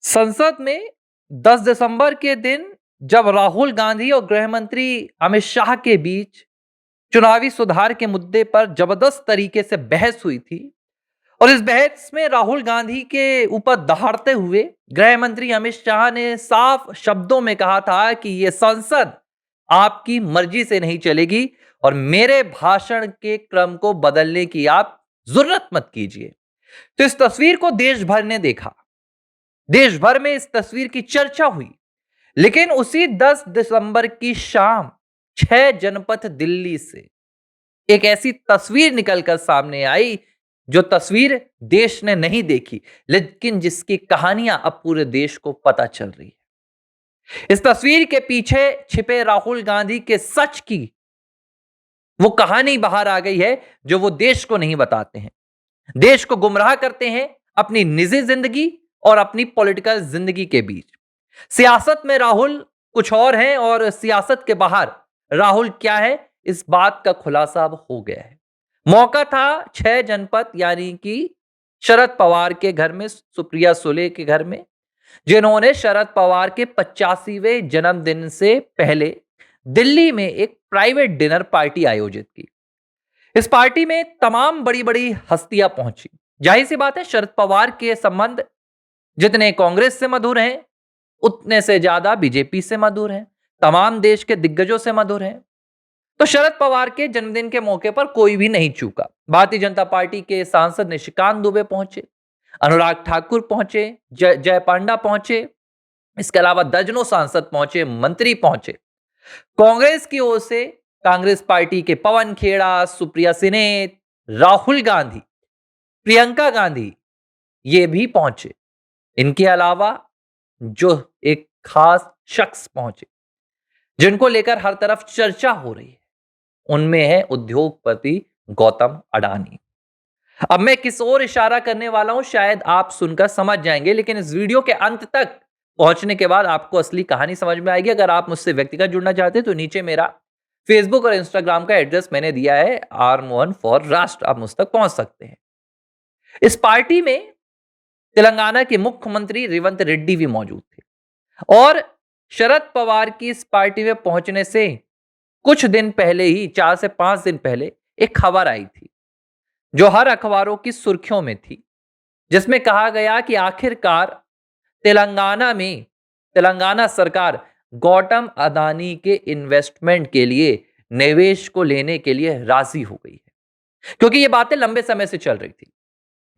संसद में 10 दिसंबर के दिन जब राहुल गांधी और गृह मंत्री अमित शाह के बीच चुनावी सुधार के मुद्दे पर जबरदस्त तरीके से बहस हुई थी और इस बहस में राहुल गांधी के ऊपर दहाड़ते हुए गृह मंत्री अमित शाह ने साफ शब्दों में कहा था कि यह संसद आपकी मर्जी से नहीं चलेगी और मेरे भाषण के क्रम को बदलने की आप जरूरत मत कीजिए। तो इस तस्वीर को देश भर ने देखा, देश भर में इस तस्वीर की चर्चा हुई। लेकिन उसी 10 दिसंबर की शाम 6 जनपथ दिल्ली से एक ऐसी तस्वीर निकलकर सामने आई जो तस्वीर देश ने नहीं देखी, लेकिन जिसकी कहानियां अब पूरे देश को पता चल रही है। इस तस्वीर के पीछे छिपे राहुल गांधी के सच की वो कहानी बाहर आ गई है जो वो देश को नहीं बताते हैं। देश को गुमराह करते हैं अपनी निजी जिंदगी और अपनी पॉलिटिकल जिंदगी के बीच। सियासत में राहुल कुछ और हैं और सियासत के बाहर राहुल क्या है, इस बात का खुलासा अब हो गया है। मौका था 6 जनपद यानी कि शरद पवार के घर में, सुप्रिया सुले के घर में, जिन्होंने शरद पवार के 85वें जन्मदिन से पहले दिल्ली में एक प्राइवेट डिनर पार्टी आयोजित की। इस पार्टी में तमाम बड़ी बड़ी हस्तियां पहुंची। जाहिर सी बात है, शरद पवार के संबंध जितने कांग्रेस से मधुर हैं उतने से ज्यादा बीजेपी से मधुर हैं, तमाम देश के दिग्गजों से मधुर हैं। तो शरद पवार के जन्मदिन के मौके पर कोई भी नहीं चूका। भारतीय जनता पार्टी के सांसद निशिकांत दुबे पहुंचे, अनुराग ठाकुर पहुंचे, जय पांडा पहुंचे, इसके अलावा दर्जनों सांसद पहुंचे, मंत्री पहुंचे। कांग्रेस की ओर से कांग्रेस पार्टी के पवन खेड़ा, सुप्रिया सिनेत, राहुल गांधी, प्रियंका गांधी ये भी पहुंचे। इनके अलावा जो एक खास शख्स पहुंचे जिनको लेकर हर तरफ चर्चा हो रही है, उनमें है उद्योगपति गौतम अडानी। अब मैं किस ओर इशारा करने वाला हूं शायद आप सुनकर समझ जाएंगे, लेकिन इस वीडियो के अंत तक पहुंचने के बाद आपको असली कहानी समझ में आएगी। अगर आप मुझसे व्यक्तिगत जुड़ना चाहते हैं तो नीचे मेरा फेसबुक और इंस्टाग्राम का एड्रेस मैंने दिया है, आर मोहन फॉर राष्ट्र, आप मुझ तक पहुंच सकते हैं। इस पार्टी में तेलंगाना के मुख्यमंत्री रेवंत रेड्डी भी मौजूद थे और शरद पवार की इस पार्टी में पहुंचने से कुछ दिन पहले ही, 4 से 5 दिन पहले, एक खबर आई थी जो हर अखबारों की सुर्खियों में थी, जिसमें कहा गया कि आखिरकार तेलंगाना सरकार गौतम अडानी के इन्वेस्टमेंट के लिए, निवेश को लेने के लिए राजी हो गई है। क्योंकि ये बातें लंबे समय से चल रही थी।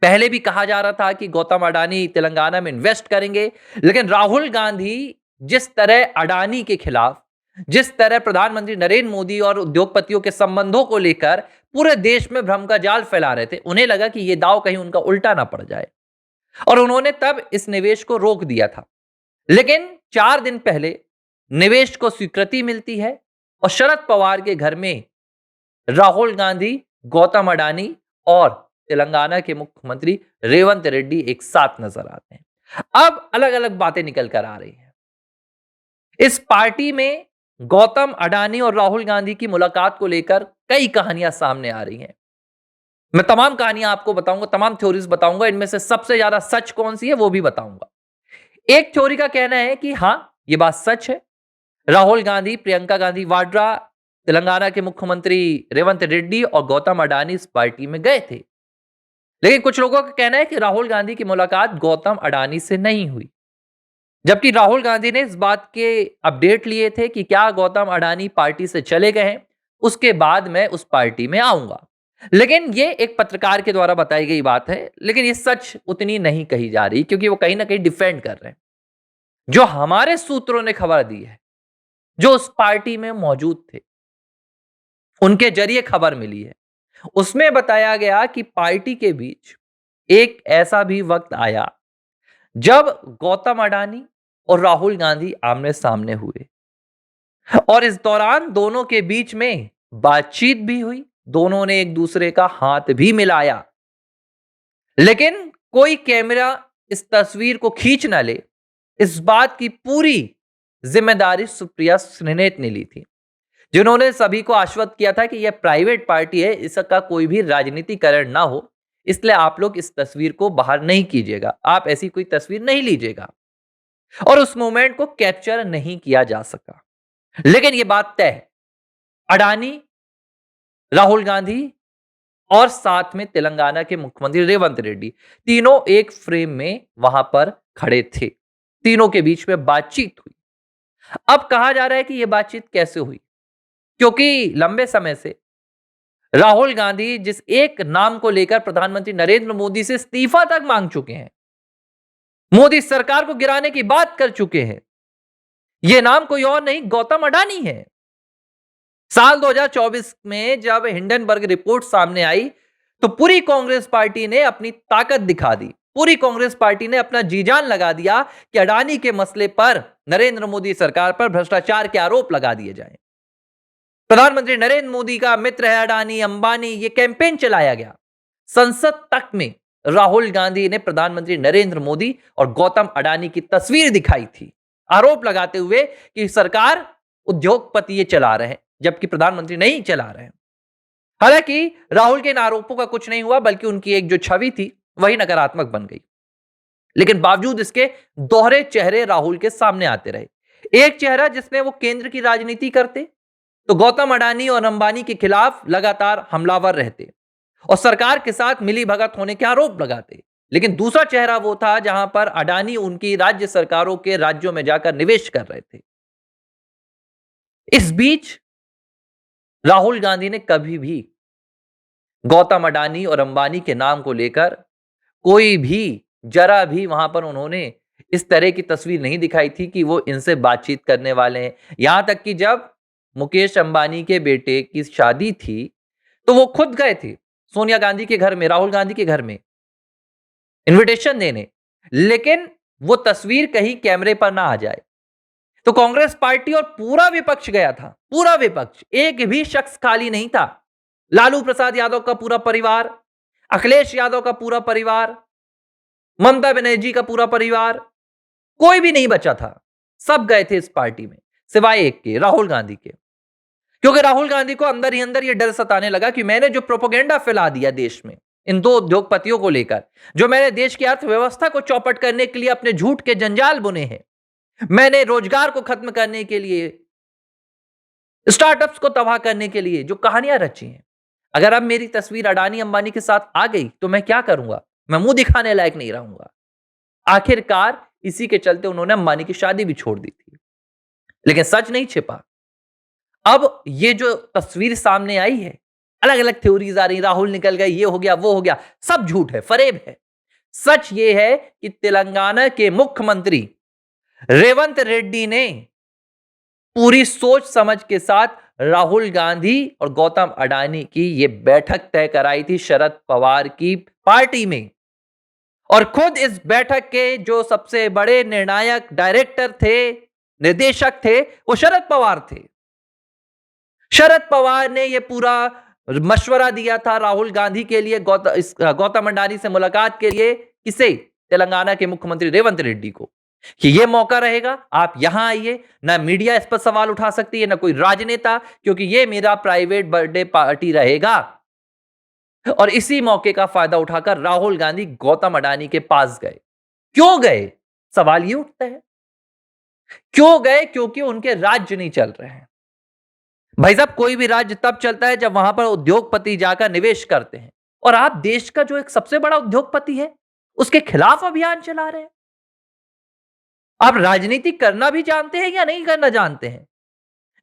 पहले भी कहा जा रहा था कि गौतम अडानी तेलंगाना में इन्वेस्ट करेंगे, लेकिन राहुल गांधी जिस तरह अडानी के खिलाफ, जिस तरह प्रधानमंत्री नरेंद्र मोदी और उद्योगपतियों के संबंधों को लेकर पूरे देश में भ्रम का जाल फैला रहे थे, उन्हें लगा कि यह दांव कहीं उनका उल्टा ना पड़ जाए और उन्होंने तब इस निवेश को रोक दिया था। लेकिन 4 दिन पहले निवेश को स्वीकृति मिलती है और शरद पवार के घर में राहुल गांधी, गौतम अडानी और तेलंगाना के मुख्यमंत्री रेवंत रेड्डी एक साथ नजर आते हैं। अब अलग अलग बातें निकल कर आ रही हैं। इस पार्टी में गौतम अडानी और राहुल गांधी की मुलाकात को लेकर कई कहानियां सामने आ रही हैं। मैं तमाम कहानियां आपको बताऊंगा, तमाम थ्योरीज बताऊंगा, इनमें से सबसे ज्यादा सच कौन सी है वो भी बताऊंगा। एक थ्योरी का कहना है कि हां, यह बात सच है, राहुल गांधी, प्रियंका गांधी वाड्रा, तेलंगाना के मुख्यमंत्री रेवंत रेड्डी और गौतम अडानी इस पार्टी में गए थे। लेकिन कुछ लोगों का कहना है कि राहुल गांधी की मुलाकात गौतम अडानी से नहीं हुई, जबकि राहुल गांधी ने इस बात के अपडेट लिए थे कि क्या गौतम अडानी पार्टी से चले गए हैं, उसके बाद मैं उस पार्टी में आऊंगा। लेकिन ये एक पत्रकार के द्वारा बताई गई बात है, लेकिन ये सच उतनी नहीं कही जा रही, क्योंकि वो कहीं ना कहीं डिफेंड कर रहे हैं। जो हमारे सूत्रों ने खबर दी है, जो उस पार्टी में मौजूद थे, उनके जरिए खबर मिली है, उसमें बताया गया कि पार्टी के बीच एक ऐसा भी वक्त आया जब गौतम अडानी और राहुल गांधी आमने सामने हुए और इस दौरान दोनों के बीच में बातचीत भी हुई, दोनों ने एक दूसरे का हाथ भी मिलाया। लेकिन कोई कैमरा इस तस्वीर को खींच ना ले, इस बात की पूरी जिम्मेदारी सुप्रिया सिनेत ने ली थी, जिन्होंने सभी को आश्वस्त किया था कि यह प्राइवेट पार्टी है, इसका कोई भी राजनीतिकरण ना हो, इसलिए आप लोग इस तस्वीर को बाहर नहीं कीजिएगा, आप ऐसी कोई तस्वीर नहीं लीजिएगा। और उस मोमेंट को कैप्चर नहीं किया जा सका। लेकिन यह बात तय है, अडानी, राहुल गांधी और साथ में तेलंगाना के मुख्यमंत्री रेवंत रेड्डी, तीनों एक फ्रेम में वहां पर खड़े थे। तीनों के बीच में बातचीत हुई। अब कहा जा रहा है कि यह बातचीत कैसे हुई, क्योंकि लंबे समय से राहुल गांधी जिस एक नाम को लेकर प्रधानमंत्री नरेंद्र मोदी से इस्तीफा तक मांग चुके हैं, मोदी सरकार को गिराने की बात कर चुके हैं, यह नाम कोई और नहीं, गौतम अडानी है। साल 2024 में जब हिंडनबर्ग रिपोर्ट सामने आई, तो पूरी कांग्रेस पार्टी ने अपनी ताकत दिखा दी। पूरी कांग्रेस पार्टी ने अपना जी जान लगा दिया कि अडानी के मसले पर नरेंद्र मोदी सरकार पर भ्रष्टाचार के आरोप लगा दिए जाएं। प्रधानमंत्री नरेंद्र मोदी का मित्र है अडानी, अंबानी, ये कैंपेन चलाया गया। संसद तक में राहुल गांधी ने प्रधानमंत्री नरेंद्र मोदी और गौतम अडानी की तस्वीर दिखाई थी, आरोप लगाते हुए कि सरकार उद्योगपति ये चला रहे हैं, जबकि प्रधानमंत्री नहीं चला रहे हैं। हालांकि राहुल के इन आरोपों का कुछ नहीं हुआ, बल्कि उनकी एक जो छवि थी वही नकारात्मक बन गई। लेकिन बावजूद इसके दोहरे चेहरे राहुल के सामने आते रहे। एक चेहरा जिसमें वो केंद्र की राजनीति करते, तो गौतम अडानी और अंबानी के खिलाफ लगातार हमलावर रहते और सरकार के साथ मिलीभगत होने के आरोप लगाते। लेकिन दूसरा चेहरा वो था जहां पर अडानी उनकी राज्य सरकारों के राज्यों में जाकर निवेश कर रहे थे। इस बीच राहुल गांधी ने कभी भी गौतम अडानी और अंबानी के नाम को लेकर कोई भी जरा भी वहां पर उन्होंने इस तरह की तस्वीर नहीं दिखाई थी कि वो इनसे बातचीत करने वाले हैं। यहां तक कि जब मुकेश अंबानी के बेटे की शादी थी, तो वो खुद गए थे सोनिया गांधी के घर में, राहुल गांधी के घर में इनविटेशन देने। लेकिन वो तस्वीर कहीं कैमरे पर ना आ जाए, तो कांग्रेस पार्टी और पूरा विपक्ष गया था। पूरा विपक्ष, एक भी शख्स खाली नहीं था। लालू प्रसाद यादव का पूरा परिवार, अखिलेश यादव का पूरा परिवार, ममता बनर्जी का पूरा परिवार, कोई भी नहीं बचा था। सब गए थे इस पार्टी में, सिवाय एक के, राहुल गांधी के। क्योंकि राहुल गांधी को अंदर ही अंदर यह डर सताने लगा कि मैंने जो प्रोपेगेंडा फैला दिया देश में इन दो उद्योगपतियों को लेकर, जो मैंने देश की अर्थव्यवस्था को चौपट करने के लिए अपने झूठ के जंजाल बुने हैं, मैंने रोजगार को खत्म करने के लिए, स्टार्टअप्स को तबाह करने के लिए जो कहानियां रची हैं, अगर अब मेरी तस्वीर अडानी अंबानी के साथ आ गई तो मैं क्या करूंगा? मैं मुंह दिखाने लायक नहीं रहूंगा। आखिरकार इसी के चलते उन्होंने अंबानी की शादी भी छोड़ दी थी। लेकिन सच नहीं छिपा। अब ये जो तस्वीर सामने आई है, अलग अलग थ्योरीज आ रही, राहुल निकल गए, ये हो गया, वो हो गया, सब झूठ है, फरेब है। सच ये है कि तेलंगाना के मुख्यमंत्री रेवंत रेड्डी ने पूरी सोच समझ के साथ राहुल गांधी और गौतम अडानी की ये बैठक तय कराई थी शरद पवार की पार्टी में। और खुद इस बैठक के जो सबसे बड़े निर्णायक डायरेक्टर थे, निर्देशक थे, वो शरद पवार थे। शरद पवार ने यह पूरा मशवरा दिया था राहुल गांधी के लिए, गौतम अडानी से मुलाकात के लिए, किसे? तेलंगाना के मुख्यमंत्री रेवंत रेड्डी को, कि यह मौका रहेगा, आप यहां आइए, ना मीडिया इस पर सवाल उठा सकती है, ना कोई राजनेता, क्योंकि यह मेरा प्राइवेट बर्थडे पार्टी रहेगा। और इसी मौके का फायदा उठाकर राहुल गांधी गौतम अडानी के पास गए। क्यों गए? सवाल ये उठता है, क्यों गए? क्योंकि उनके राज्य नहीं चल रहे हैं। भाई साहब, कोई भी राज्य तब चलता है जब वहां पर उद्योगपति जाकर निवेश करते हैं। और आप देश का जो एक सबसे बड़ा उद्योगपति है, उसके खिलाफ अभियान चला रहे हैं। आप राजनीति करना भी जानते हैं या नहीं करना जानते हैं?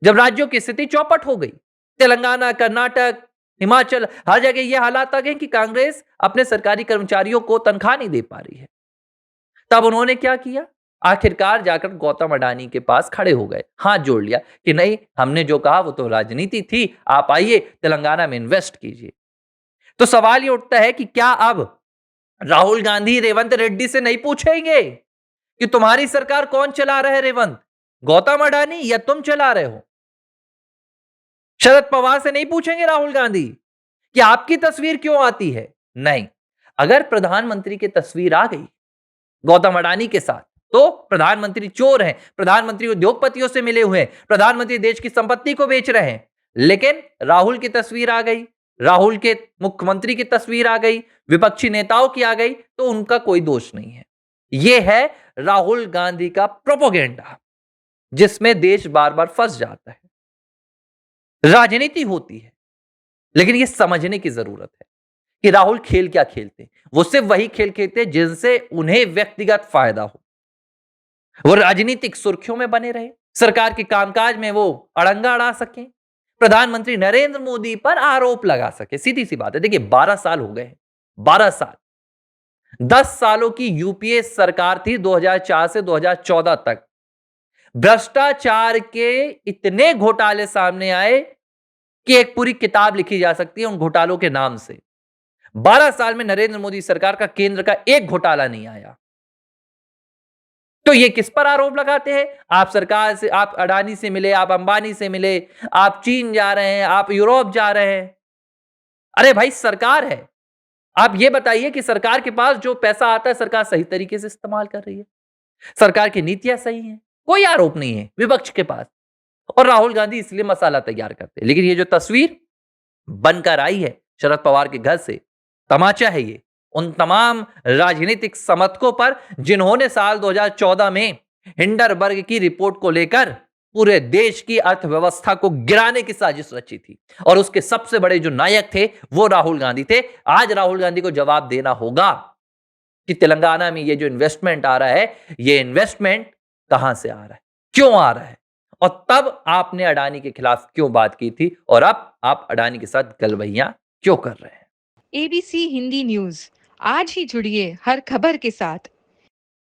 जब राज्यों की स्थिति चौपट हो गई, तेलंगाना, कर्नाटक, हिमाचल, हर जगह ये हालात आ गए कि कांग्रेस अपने सरकारी कर्मचारियों को तनख्वाह नहीं दे पा रही है। तब उन्होंने क्या किया? आखिरकार जाकर गौतम अडानी के पास खड़े हो गए, हाथ जोड़ लिया कि नहीं, हमने जो कहा वो तो राजनीति थी, आप आइए तेलंगाना में इन्वेस्ट कीजिए। तो सवाल ये उठता है कि क्या अब राहुल गांधी रेवंत रेड्डी से नहीं पूछेंगे कि तुम्हारी सरकार कौन चला रहा है रेवंत, गौतम अडानी या तुम चला रहे हो? शरद पवार से नहीं पूछेंगे राहुल गांधी कि आपकी तस्वीर क्यों आती है? नहीं। अगर प्रधानमंत्री की तस्वीर आ गई गौतम अडानी के साथ, तो प्रधानमंत्री चोर हैं, प्रधानमंत्री उद्योगपतियों से मिले हुए हैं, प्रधानमंत्री देश की संपत्ति को बेच रहे हैं। लेकिन राहुल की तस्वीर आ गई, राहुल के मुख्यमंत्री की तस्वीर आ गई, विपक्षी नेताओं की आ गई, तो उनका कोई दोष नहीं है। ये है राहुल गांधी का प्रोपेगेंडा, जिसमें देश बार-बार फंस जाता है। राजनीति होती है, लेकिन ये समझने की जरूरत है कि राहुल खेल क्या खेलते हैं। वो सिर्फ वही खेल खेलते हैं जिनसे उन्हें व्यक्तिगत फायदा हो। वो राजनीतिक सुर्खियों में बने रहे, सरकार के कामकाज में वो अड़ंगा अड़ा सकें, प्रधानमंत्री नरेंद्र मोदी पर आरोप लगा सके। सीधी सी बात है। देखिए 12 साल हो गए, 12 साल, 10 सालों की यूपीए सरकार थी 2004 से 2014 तक। भ्रष्टाचार के इतने घोटाले सामने आए कि एक पूरी किताब लिखी जा सकती है उन घोटालों के नाम से। 12 साल में नरेंद्र मोदी सरकार का केंद्र का एक घोटाला नहीं आया। तो ये किस पर आरोप लगाते हैं? आप सरकार से, आप अडानी से मिले, आप अंबानी से मिले, आप चीन जा रहे हैं, आप यूरोप जा रहे हैं। अरे भाई सरकार है। आप ये बताइए कि सरकार के पास जो पैसा आता है सरकार सही तरीके से इस्तेमाल कर रही है, सरकार की नीतियां सही हैं, कोई आरोप नहीं है विपक्ष के पास। और राहुल गांधी इसलिए मसाला तैयार करते हैं। लेकिन ये जो तस्वीर बनकर आई है शरद पवार के घर से, तमाचा है ये उन तमाम राजनीतिक समर्थकों पर जिन्होंने साल 2014 में हिंडरबर्ग की रिपोर्ट को लेकर पूरे देश की अर्थव्यवस्था को गिराने की साजिश रची थी। और उसके सबसे बड़े जो नायक थे वो राहुल गांधी थे। आज राहुल गांधी को जवाब देना होगा कि तेलंगाना में ये जो इन्वेस्टमेंट आ रहा है, ये इन्वेस्टमेंट कहां से आ रहा है, क्यों आ रहा है, और तब आपने अडानी के खिलाफ क्यों बात की थी, और अब आप अडानी के साथ गलबहियां क्यों कर रहे हैं। एबीसी हिंदी न्यूज आज ही जुड़िए हर खबर के साथ